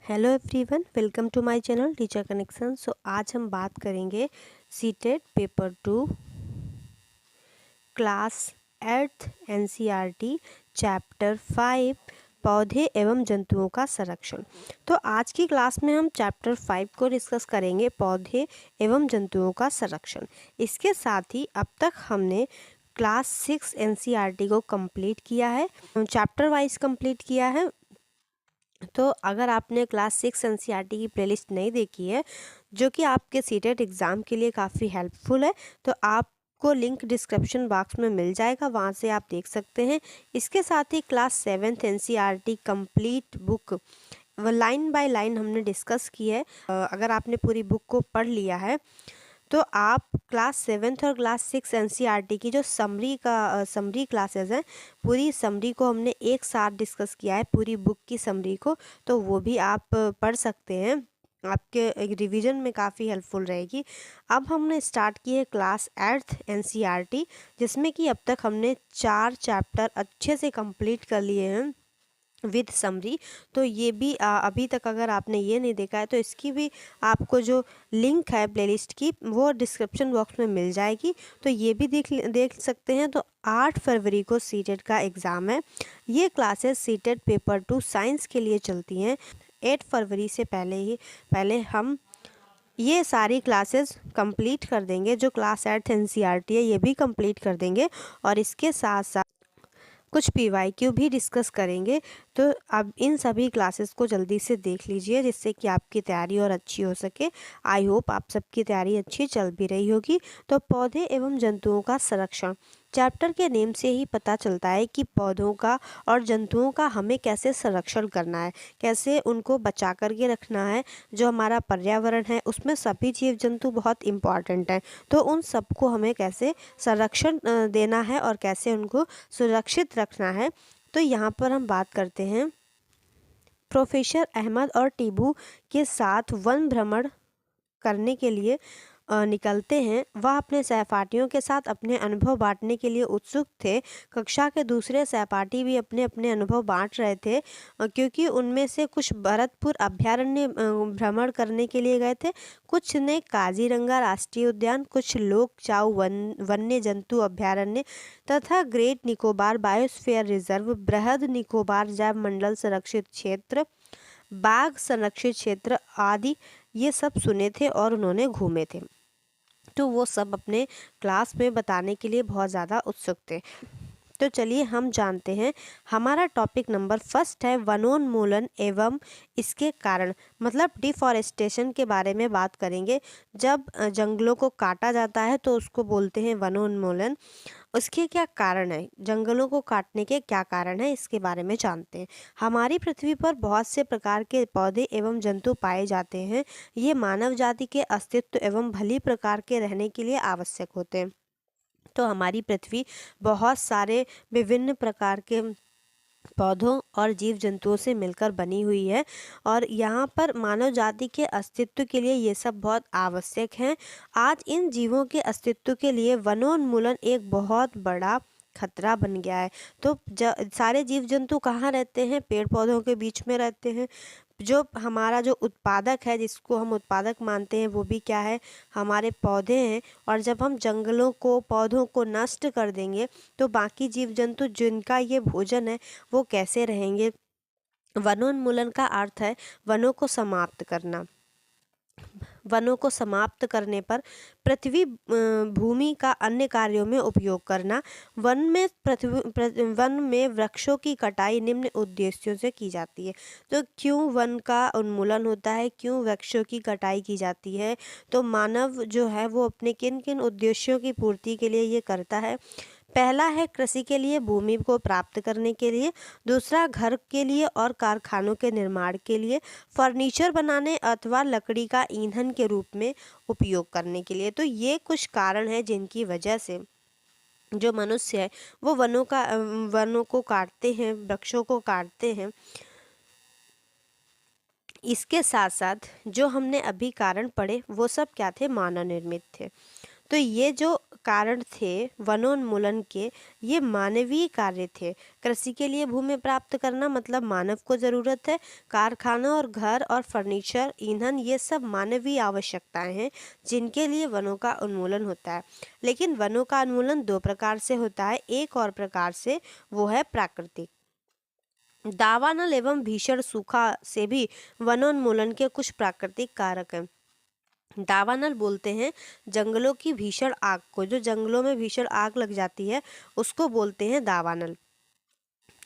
Hello everyone, welcome to my channel teacher connection. So आज हम बात करेंगे CTET paper 2 class 8 NCERT chapter 5 पौधे एवं जंतुओं का संरक्षण। तो आज की क्लास में हम चैप्टर 5 को डिस्कस करेंगे, पौधे एवं जंतुओं का संरक्षण। इसके साथ ही अब तक हमने क्लास 6 एनसीईआरटी को कंप्लीट किया है, चैप्टर वाइज कंप्लीट किया है। तो अगर आपने क्लास 6 एनसीईआरटी की प्लेलिस्ट नहीं देखी है, जो कि आपके सीटेट एग्ज़ाम के लिए काफ़ी हेल्पफुल है, तो आपको लिंक डिस्क्रिप्शन बॉक्स में मिल जाएगा, वहाँ से आप देख सकते हैं। इसके साथ ही class 7 NCERT complete book line by line हमने डिस्कस की है। अगर आपने पूरी बुक को पढ़ लिया है तो आप क्लास 7th और क्लास 6 एनसीईआरटी की जो समरी क्लासेस हैं, पूरी समरी को हमने एक साथ डिस्कस किया है, पूरी बुक की समरी को, तो वो भी आप पढ़ सकते हैं। आपके रिवीजन में काफ़ी हेल्पफुल रहेगी। अब हमने स्टार्ट की है क्लास 8th एनसीईआरटी, जिसमें कि अब तक हमने 4 चैप्टर अच्छे से कंप्लीट कर लिए हैं विद समरी। तो ये भी अभी तक अगर आपने ये नहीं देखा है तो इसकी भी आपको जो लिंक है प्लेलिस्ट की, वो डिस्क्रिप्शन बॉक्स में मिल जाएगी, तो ये भी देख सकते हैं। तो 8 फरवरी को सीटेट का एग्ज़ाम है। ये क्लासेस सीटेट पेपर 2 साइंस के लिए चलती हैं। 8 फरवरी से पहले हम ये सारी क्लासेस कंप्लीट कर देंगे। जो क्लास 8 एनसीईआरटी है, ये भी कंप्लीट कर देंगे, और इसके साथ साथ कुछ पीवाईक्यू भी डिस्कस करेंगे। तो अब इन सभी क्लासेस को जल्दी से देख लीजिए, जिससे कि आपकी तैयारी और अच्छी हो सके। आई होप आप सबकी तैयारी अच्छी चल भी रही होगी। तो पौधे एवं जंतुओं का संरक्षण चैप्टर के नेम से ही पता चलता है कि पौधों का और जंतुओं का हमें कैसे संरक्षण करना है, कैसे उनको बचा करके रखना है। जो हमारा पर्यावरण है, उसमें सभी जीव जंतु बहुत इम्पॉर्टेंट हैं, तो उन सबको हमें कैसे संरक्षण देना है और कैसे उनको सुरक्षित रखना है। तो यहाँ पर हम बात करते हैं प्रोफेसर अहमद और टीबू के साथ वन भ्रमण करने के लिए निकलते हैं। वह अपने सहपाठियों के साथ अपने अनुभव बांटने के लिए उत्सुक थे। कक्षा के दूसरे सहपाठी भी अपने अपने अनुभव बांट रहे थे, क्योंकि उनमें से कुछ भरतपुर अभ्यारण्य भ्रमण करने के लिए गए थे, कुछ ने काजीरंगा राष्ट्रीय उद्यान, कुछ लोग चाउ वन्य जंतु अभ्यारण्य तथा ग्रेट निकोबार बायोस्फीयर रिजर्व, बृहद निकोबार जैव मंडल संरक्षित क्षेत्र, बाघ संरक्षित क्षेत्र आदि ये सब सुने थे और उन्होंने घूमे थे। तो वो सब अपने क्लास में बताने के लिए बहुत ज़्यादा उत्सुक थे। तो चलिए हम जानते हैं। हमारा टॉपिक नंबर फर्स्ट है वनोन्मूलन एवं इसके कारण, मतलब डिफॉरेस्टेशन के बारे में बात करेंगे। जब जंगलों को काटा जाता है तो उसको बोलते हैं वनोन्मूलन। उसके क्या कारण है, जंगलों को काटने के क्या कारण है, इसके बारे में जानते हैं। हमारी पृथ्वी पर बहुत से प्रकार के पौधे एवं जंतु पाए जाते हैं। ये मानव जाति के अस्तित्व एवं भली प्रकार के रहने के लिए आवश्यक होते हैं। तो हमारी पृथ्वी बहुत सारे विभिन्न प्रकार के पौधों और जीव जंतुओं से मिलकर बनी हुई है, और यहाँ पर मानव जाति के अस्तित्व के लिए ये सब बहुत आवश्यक हैं। आज इन जीवों के अस्तित्व के लिए वनोन्मूलन एक बहुत बड़ा खतरा बन गया है। तो सारे जीव जंतु कहाँ रहते हैं? पेड़ पौधों के बीच में रहते हैं। जो हमारा जो उत्पादक है, जिसको हम उत्पादक मानते हैं, वो भी क्या है? हमारे पौधे हैं। और जब हम जंगलों को, पौधों को नष्ट कर देंगे, तो बाकी जीव जंतु जिनका ये भोजन है, वो कैसे रहेंगे? वनोन्मूलन का अर्थ है वनों को समाप्त करना। वनों को समाप्त करने पर पृथ्वी भूमि का अन्य कार्यों में उपयोग करना। वन में वृक्षों की कटाई निम्न उद्देश्यों से की जाती है। तो क्यों वन का उन्मूलन होता है, क्यों वृक्षों की कटाई की जाती है? तो मानव जो है वो अपने किन किन उद्देश्यों की पूर्ति के लिए ये करता है? पहला है कृषि के लिए, भूमि को प्राप्त करने के लिए। दूसरा घर के लिए और कारखानों के निर्माण के लिए। फर्नीचर बनाने अथवा लकड़ी का ईंधन के रूप में उपयोग करने के लिए। तो ये कुछ कारण हैं जिनकी वजह से जो मनुष्य है वो वनों को काटते हैं, वृक्षों को काटते हैं। इसके साथ साथ जो हमने अभी कारण पढ़े, वो सब क्या थे? मानव निर्मित थे। तो ये जो कारण थे वनोन्मूलन के, ये मानवीय कार्य थे। कृषि के लिए भूमि प्राप्त करना मतलब मानव को ज़रूरत है। कारखाना और घर और फर्नीचर, ईंधन, ये सब मानवीय आवश्यकताएं हैं जिनके लिए वनों का उन्मूलन होता है। लेकिन वनों का उन्मूलन दो प्रकार से होता है। एक और प्रकार से वो है प्राकृतिक। दावानल एवं भीषण सूखा से भी वनोन्मूलन के कुछ प्राकृतिक कारक हैं। दावानल बोलते हैं जंगलों की भीषण आग को, जो जंगलों में भीषण आग लग जाती है उसको बोलते हैं दावानल।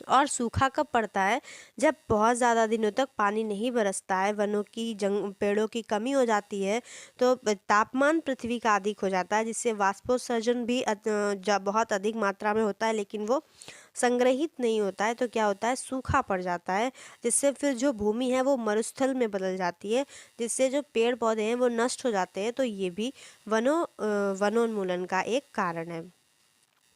और सूखा कब पड़ता है? जब बहुत ज़्यादा दिनों तक पानी नहीं बरसता है, वनों की पेड़ों की कमी हो जाती है, तो तापमान पृथ्वी का अधिक हो जाता है, जिससे वाष्पोत्सर्जन भी बहुत अधिक मात्रा में होता है, लेकिन वो संग्रहित नहीं होता है। तो क्या होता है? सूखा पड़ जाता है, जिससे फिर जो भूमि है वो मरुस्थल में बदल जाती है, जिससे जो पेड़ पौधे हैं वो नष्ट हो जाते हैं। तो ये भी वनोन्मूलन का एक कारण है।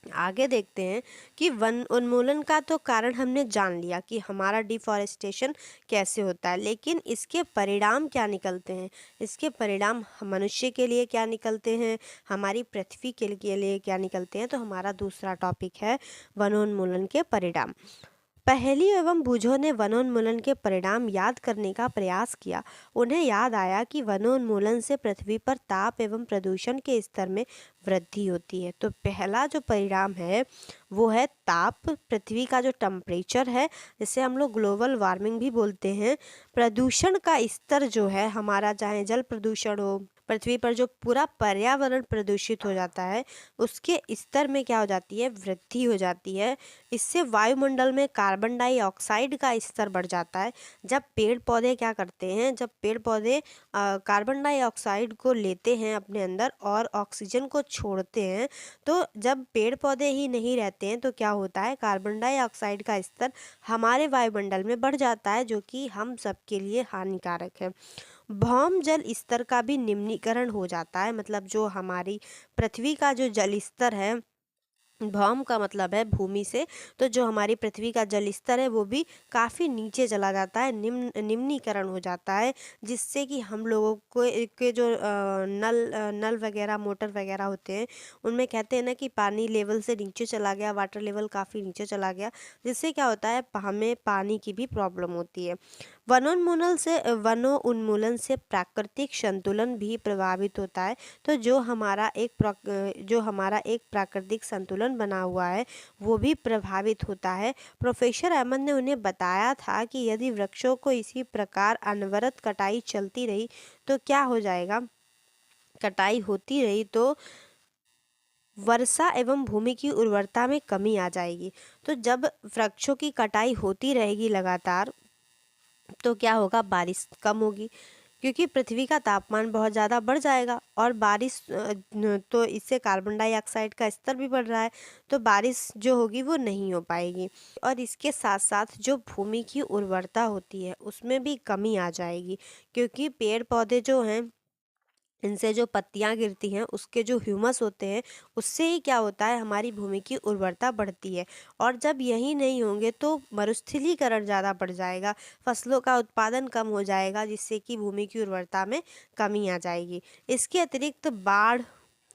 आगे देखते हैं कि वन उन्मूलन का तो कारण हमने जान लिया कि हमारा डिफॉरेस्टेशन कैसे होता है, लेकिन इसके परिणाम क्या निकलते हैं? इसके परिणाम मनुष्य के लिए क्या निकलते हैं, हमारी पृथ्वी के लिए क्या निकलते हैं? तो हमारा दूसरा टॉपिक है वनोन्मूलन के परिणाम। पहेली एवं बूझों ने वनोन्मूलन के परिणाम याद करने का प्रयास किया। उन्हें याद आया कि वनोन्मूलन से पृथ्वी पर ताप एवं प्रदूषण के स्तर में वृद्धि होती है। तो पहला जो परिणाम है वो है ताप, पृथ्वी का जो टेम्परेचर है, जिसे हम लोग ग्लोबल वार्मिंग भी बोलते हैं। प्रदूषण का स्तर जो है हमारा, चाहे जल प्रदूषण हो, पृथ्वी पर जो पूरा पर्यावरण प्रदूषित हो जाता है, उसके स्तर में क्या हो जाती है? वृद्धि हो जाती है। इससे वायुमंडल में कार्बन डाइऑक्साइड का स्तर बढ़ जाता है। जब पेड़ पौधे क्या करते हैं, जब पेड़ पौधे कार्बन डाइऑक्साइड को लेते हैं अपने अंदर और ऑक्सीजन को छोड़ते हैं, तो जब पेड़ पौधे ही नहीं रहते हैं तो क्या होता है? कार्बन डाइऑक्साइड का स्तर हमारे वायुमंडल में बढ़ जाता है, जो कि हम सबके लिए हानिकारक है। भौम जल स्तर का भी निम्नीकरण हो जाता है। मतलब जो हमारी पृथ्वी का जो जल स्तर है, भौम का मतलब है भूमि से, तो जो हमारी पृथ्वी का जल स्तर है वो भी काफ़ी नीचे चला जाता है, निम्नीकरण हो जाता है, जिससे कि हम लोगों को के जो नल वगैरह, मोटर वगैरह होते हैं, उनमें कहते हैं ना कि पानी लेवल से नीचे चला गया, वाटर लेवल काफ़ी नीचे चला गया, जिससे क्या होता है? हमें पानी की भी प्रॉब्लम होती है। वनोन्मूलन से प्राकृतिक संतुलन भी प्रभावित होता है। तो जो हमारा एक प्राकृतिक संतुलन बना हुआ है वो भी प्रभावित होता है। प्रोफेसर अहमद ने उन्हें बताया था कि यदि वृक्षों को इसी प्रकार अनवरत कटाई चलती रही तो क्या हो जाएगा? कटाई होती रही तो वर्षा एवं भूमि की उर्वरता में कमी आ जाएगी। तो जब वृक्षों की कटाई होती रहेगी लगातार, तो क्या होगा? बारिश कम होगी, क्योंकि पृथ्वी का तापमान बहुत ज़्यादा बढ़ जाएगा और बारिश तो इससे कार्बन डाइऑक्साइड का स्तर भी बढ़ रहा है, तो बारिश जो होगी वो नहीं हो पाएगी। और इसके साथ साथ जो भूमि की उर्वरता होती है उसमें भी कमी आ जाएगी, क्योंकि पेड़ पौधे जो हैं, इनसे जो पत्तियां गिरती हैं उसके जो ह्यूमस होते हैं, उससे ही क्या होता है? हमारी भूमि की उर्वरता बढ़ती है। और जब यही नहीं होंगे तो मरुस्थलीकरण ज़्यादा बढ़ जाएगा, फसलों का उत्पादन कम हो जाएगा, जिससे कि भूमि की उर्वरता में कमी आ जाएगी। इसके अतिरिक्त बाढ़,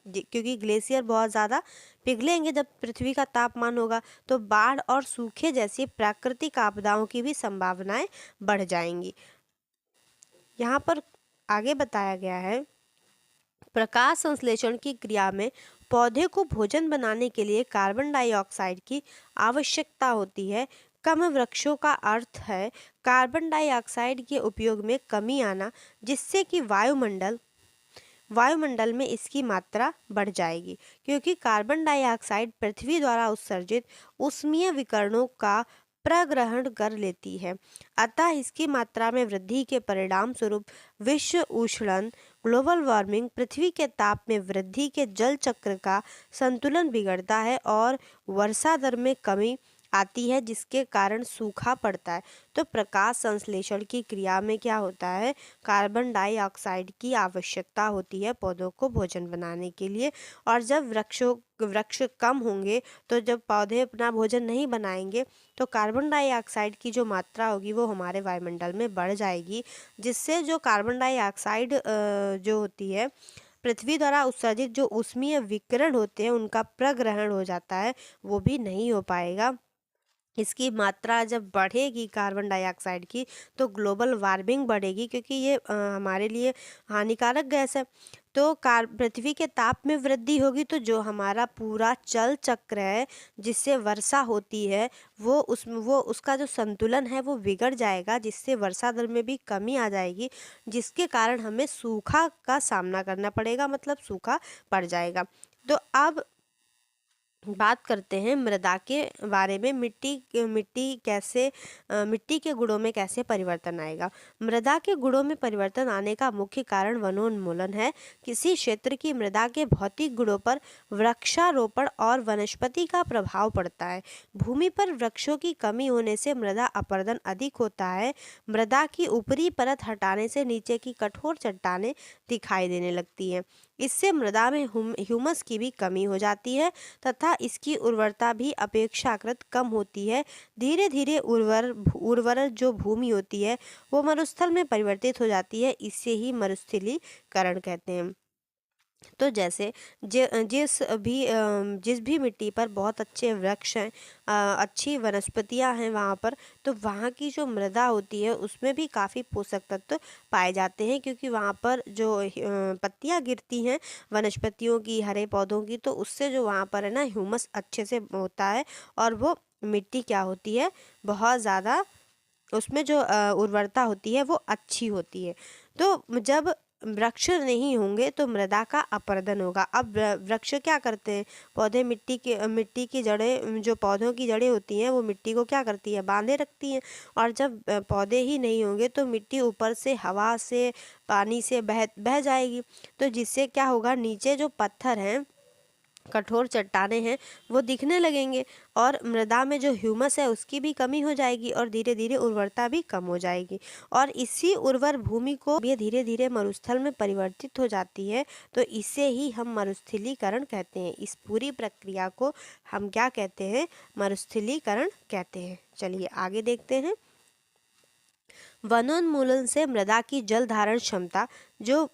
क्योंकि ग्लेशियर बहुत ज़्यादा पिघलेंगे जब पृथ्वी का तापमान होगा, तो बाढ़ और सूखे जैसी प्राकृतिक आपदाओं की भी संभावनाएं बढ़ जाएंगी। यहाँ पर आगे बताया गया है, प्रकाश संश्लेषण की क्रिया में पौधे को भोजन बनाने के लिए कार्बन डाइऑक्साइड की आवश्यकता होती है। कम वृक्षों का अर्थ है कार्बन डाइऑक्साइड के उपयोग में कमी आना, जिससे कि वायुमंडल में इसकी मात्रा बढ़ जाएगी, क्योंकि कार्बन डाइऑक्साइड पृथ्वी द्वारा उत्सर्जित ऊष्मीय विकिरणों का प्रग्रहण कर लेती है। अतः इसकी मात्रा में वृद्धि के परिणाम स्वरूप विश्व उष्णन, ग्लोबल वार्मिंग, पृथ्वी के ताप में वृद्धि के जल चक्र का संतुलन बिगड़ता है और वर्षा दर में कमी आती है, जिसके कारण सूखा पड़ता है। तो प्रकाश संश्लेषण की क्रिया में क्या होता है? कार्बन डाइऑक्साइड की आवश्यकता होती है पौधों को भोजन बनाने के लिए। और जब वृक्ष कम होंगे, तो जब पौधे अपना भोजन नहीं बनाएंगे, तो कार्बन डाइऑक्साइड की जो मात्रा होगी वो हमारे वायुमंडल में बढ़ जाएगी, जिससे जो कार्बन डाइऑक्साइड जो होती है पृथ्वी द्वारा उत्सर्जित जो ऊष्मीय विकिरण होते हैं उनका प्रग्रहण हो जाता है, वो भी नहीं हो पाएगा। इसकी मात्रा जब बढ़ेगी कार्बन डाइऑक्साइड की, तो ग्लोबल वार्मिंग बढ़ेगी, क्योंकि ये हमारे लिए हानिकारक गैस है। तो पृथ्वी के ताप में वृद्धि होगी, तो जो हमारा पूरा जल चक्र है जिससे वर्षा होती है, वो उसका जो संतुलन है वो बिगड़ जाएगा, जिससे वर्षा दर में भी कमी आ जाएगी, जिसके कारण हमें सूखा का सामना करना पड़ेगा, मतलब सूखा पड़ जाएगा। तो अब बात करते हैं मृदा के बारे में। मिट्टी के गुणों में कैसे परिवर्तन आएगा। मृदा के गुणों में परिवर्तन आने का मुख्य कारण वनोन्मूलन है। किसी क्षेत्र की मृदा के भौतिक गुणों पर वृक्षारोपण और वनस्पति का प्रभाव पड़ता है। भूमि पर वृक्षों की कमी होने से मृदा अपरदन अधिक होता है। मृदा की ऊपरी परत हटाने से नीचे की कठोर चट्टानें दिखाई देने लगती हैं। इससे मृदा में ह्यूमस की भी कमी हो जाती है तथा इसकी उर्वरता भी अपेक्षाकृत कम होती है। धीरे धीरे उर्वर जो भूमि होती है वो मरुस्थल में परिवर्तित हो जाती है। इसे ही मरुस्थलीकरण कहते हैं। तो जैसे जिस भी मिट्टी पर बहुत अच्छे वृक्ष हैं, अच्छी वनस्पतियां हैं वहाँ पर, तो वहाँ की जो मृदा होती है उसमें भी काफ़ी पोषक तत्व पाए जाते हैं, क्योंकि वहाँ पर जो पत्तियां गिरती हैं वनस्पतियों की, हरे पौधों की, तो उससे जो वहाँ पर है ना ह्यूमस अच्छे से होता है और वो मिट्टी क्या होती है, बहुत ज़्यादा उसमें जो उर्वरता होती है वो अच्छी होती है। तो जब वृक्ष नहीं होंगे तो मृदा का अपरदन होगा। अब वृक्ष क्या करते हैं, पौधे मिट्टी की जड़ें, जो पौधों की जड़ें होती हैं वो मिट्टी को क्या करती है, बांधे रखती हैं। और जब पौधे ही नहीं होंगे तो मिट्टी ऊपर से हवा से पानी से बह जाएगी। तो जिससे क्या होगा, नीचे जो पत्थर हैं, कठोर चट्टाने हैं, वो दिखने लगेंगे और मृदा में जो ह्यूमस है उसकी भी कमी हो जाएगी और धीरे धीरे उर्वरता भी कम हो जाएगी। और इसी उर्वर भूमि को ये धीरे धीरे मरुस्थल में परिवर्तित हो जाती है। तो इसे ही हम मरुस्थलीकरण कहते हैं। इस पूरी प्रक्रिया को हम क्या कहते हैं, मरुस्थलीकरण कहते हैं। चलिए आगे देखते हैं। वनोन्मूलन से मृदा की जल धारण क्षमता, जो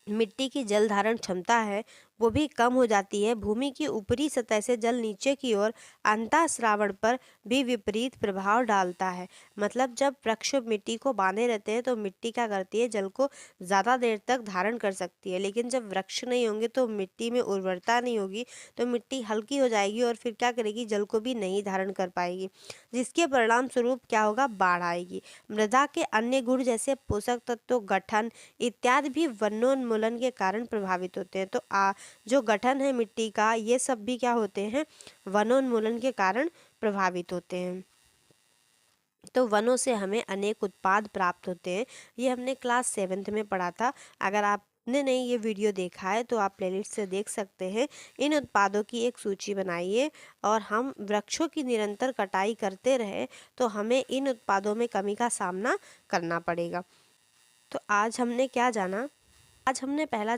मिट्टी की जल धारण क्षमता है, वो भी कम हो जाती है। भूमि की ऊपरी सतह से जल नीचे की ओर अंतःस्रावण पर भी विपरीत प्रभाव डालता है। मतलब जब वृक्ष मिट्टी को बांधे रहते हैं तो मिट्टी क्या करती है, जल को ज़्यादा देर तक धारण कर सकती है। लेकिन जब वृक्ष नहीं होंगे तो मिट्टी में उर्वरता नहीं होगी, तो मिट्टी हल्की हो जाएगी और फिर क्या करेगी, जल को भी नहीं धारण कर पाएगी, जिसके परिणाम स्वरूप क्या होगा, बाढ़ आएगी। मृदा के अन्य गुण जैसे पोषक तत्व, गठन इत्यादि भी वनोन्मूलन के कारण प्रभावित होते हैं। तो जो गठन है मिट्टी का, ये सब भी क्या होते हैं, वनोन्मूलन के कारण प्रभावित होते हैं। तो वनों से हमें अनेक उत्पाद प्राप्त होते हैं। ये हमने क्लास 7th में पढ़ा था। अगर आपने नहीं ये वीडियो देखा है तो आप प्लेलिस्ट से देख सकते हैं। इन उत्पादों की एक सूची बनाइए और हम वृक्षों की निरंतर कटाई करते रहे तो हमें इन उत्पादों में कमी का सामना करना पड़ेगा। तो आज हमने क्या जाना, आज हमने पहला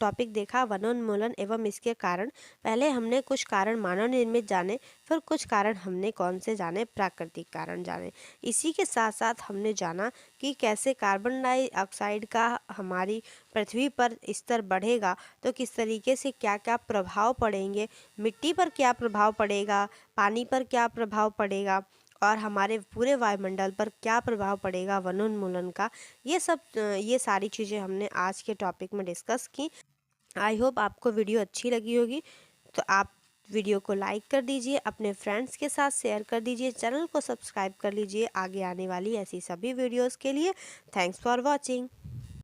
टॉपिक देखा वनोन्मूलन एवं इसके कारण। पहले हमने कुछ कारण मानव निर्मित जाने, फिर कुछ कारण हमने कौन से जाने, प्राकृतिक कारण जाने। इसी के साथ साथ हमने जाना कि कैसे कार्बन डाइऑक्साइड का हमारी पृथ्वी पर स्तर बढ़ेगा तो किस तरीके से क्या क्या प्रभाव पड़ेंगे, मिट्टी पर क्या प्रभाव पड़ेगा, पानी पर क्या प्रभाव पड़ेगा और हमारे पूरे वायुमंडल पर क्या प्रभाव पड़ेगा वनोन्मूलन का। ये सारी चीज़ें हमने आज के टॉपिक में डिस्कस की। आई होप आपको वीडियो अच्छी लगी होगी। तो आप वीडियो को लाइक कर दीजिए, अपने फ्रेंड्स के साथ शेयर कर दीजिए, चैनल को सब्सक्राइब कर लीजिए आगे आने वाली ऐसी सभी वीडियोज़ के लिए। Thanks for watching.